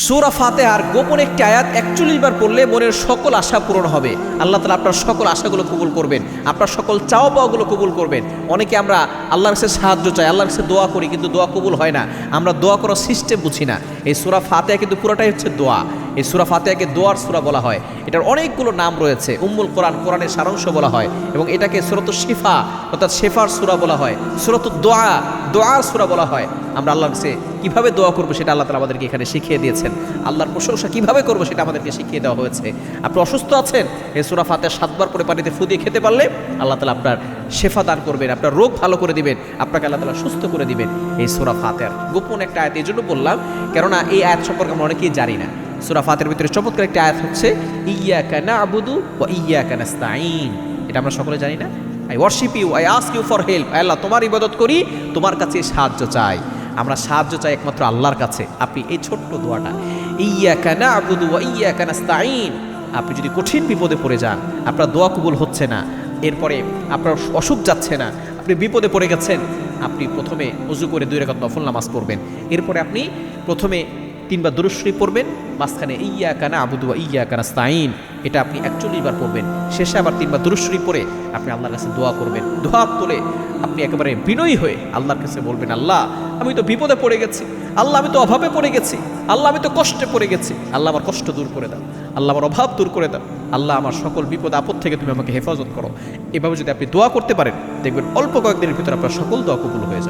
সূরা ফাতিহার গোপন একটি আয়াত ৪১ বার পড়লে মনের সকল আশা পূরণ হবে। আল্লাহ তাআলা আপনার সকল আশাগুলো কবুল করবেন, আপনার সকল চাওয়া পাওয়াগুলো কবুল করবেন। অনেকে আমরা আল্লাহর কাছে সাহায্য চাই, আল্লাহর কাছে দোয়া করি, কিন্তু দোয়া কবুল হয় না। আমরা দোয়া করার সিস্টেম বুঝি না। এই সূরা ফাতিহা কিন্তু পুরোটাই হচ্ছে দোয়া। এই সূরা ফাতিহাকে দোয়ার সূরা বলা হয়। এটার অনেকগুলো নাম রয়েছে। উম্মুল কোরআন, কোরআনের সারাংশ বলা হয়, এবং এটাকে সূরাতুশ শিফা অর্থাৎ শেফার সূরা বলা হয়, সূরাতুদ দোয়া, দোয়ার সূরা বলা হয়। আমরা আল্লাহর কাছে কীভাবে দোয়া করবো সেটা আল্লাহ তাআলা আমাদেরকে এখানে শিখিয়ে দিয়েছেন। আল্লাহর প্রশংসা কীভাবে করবো সেটা আমাদেরকে শিখিয়ে দেওয়া হয়েছে। আপনি অসুস্থ আছেন, এই সূরা ফাতিহা 7 বার করে পানিতে ফু দিয়ে খেতে পারলে আল্লাহ তাআলা আপনার শেফা দান করবেন, আপনার রোগ ভালো করে দিবেন, আপনাকে আল্লাহ তাআলা সুস্থ করে দিবেন। এই সূরা ফাতিহার গোপন একটা আয়াত এই জন্য বললাম, কেননা এই আয়াত সম্পর্কে আমরা অনেকেই জানি না। সূরা ফাতিহার ভিতরে চমৎকার একটা আয়াত হচ্ছে ইয়্যাকা না'বুদু ওয়া ইয়্যাকা নাস্তাঈন। এটা আমরা সকলে জানি না। I worship you, I ask you for help. Allah, তোমার ইবাদত করি, তোমার কাছে সাহায্য চাই। আমরা সাহায্য চাই একমাত্র আল্লাহর কাছে। আপনি এই ছোট্ট দোয়াটা ইয়্যাকা না'বুদু ওয়া ইয়্যাকা নাস্তাঈন, আপনি যদি কঠিন বিপদে পড়ে যান, আপনার দোয়া কবুল হচ্ছে না, এরপরে আপনার অসুখ যাচ্ছে না, আপনি বিপদে পড়ে গেছেন, আপনি প্রথমে ওযু করে 2 রাকাত নফল নামাজ পড়বেন। এরপরে আপনি প্রথমে 3 বার দুরূদ শরীফ পড়বেন, মাঝখানে ইয়্যাকা না'বুদু ওয়া ইয়্যাকা নাস্তাঈন এটা আপনি 41 বার পড়বেন। শেষে আবার 3 বার দুরূদ শরীফ পড়ে আপনি আল্লাহর কাছে দোয়া করবেন। দোয়া তুলে আপনি একেবারে বিনয়ী হয়ে আল্লাহর কাছে বলবেন, আল্লাহ আমি তো বিপদে পড়ে গেছি, আল্লাহ আমি তো অভাবে পড়ে গেছি, আল্লাহ আমি তো কষ্টে পড়ে গেছি, আল্লাহ আমার কষ্ট দূর করে দাও, আল্লাহ আমার অভাব দূর করে দাও, আল্লাহ আমার সকল বিপদ আপদ থেকে তুমি আমাকে হেফাজত করো। এভাবে যদি আপনি দোয়া করতে পারেন, দেখবেন অল্প কয়েকদিনের ভিতরে আপনার সকল দোয়া কবুল হয়ে যাবে।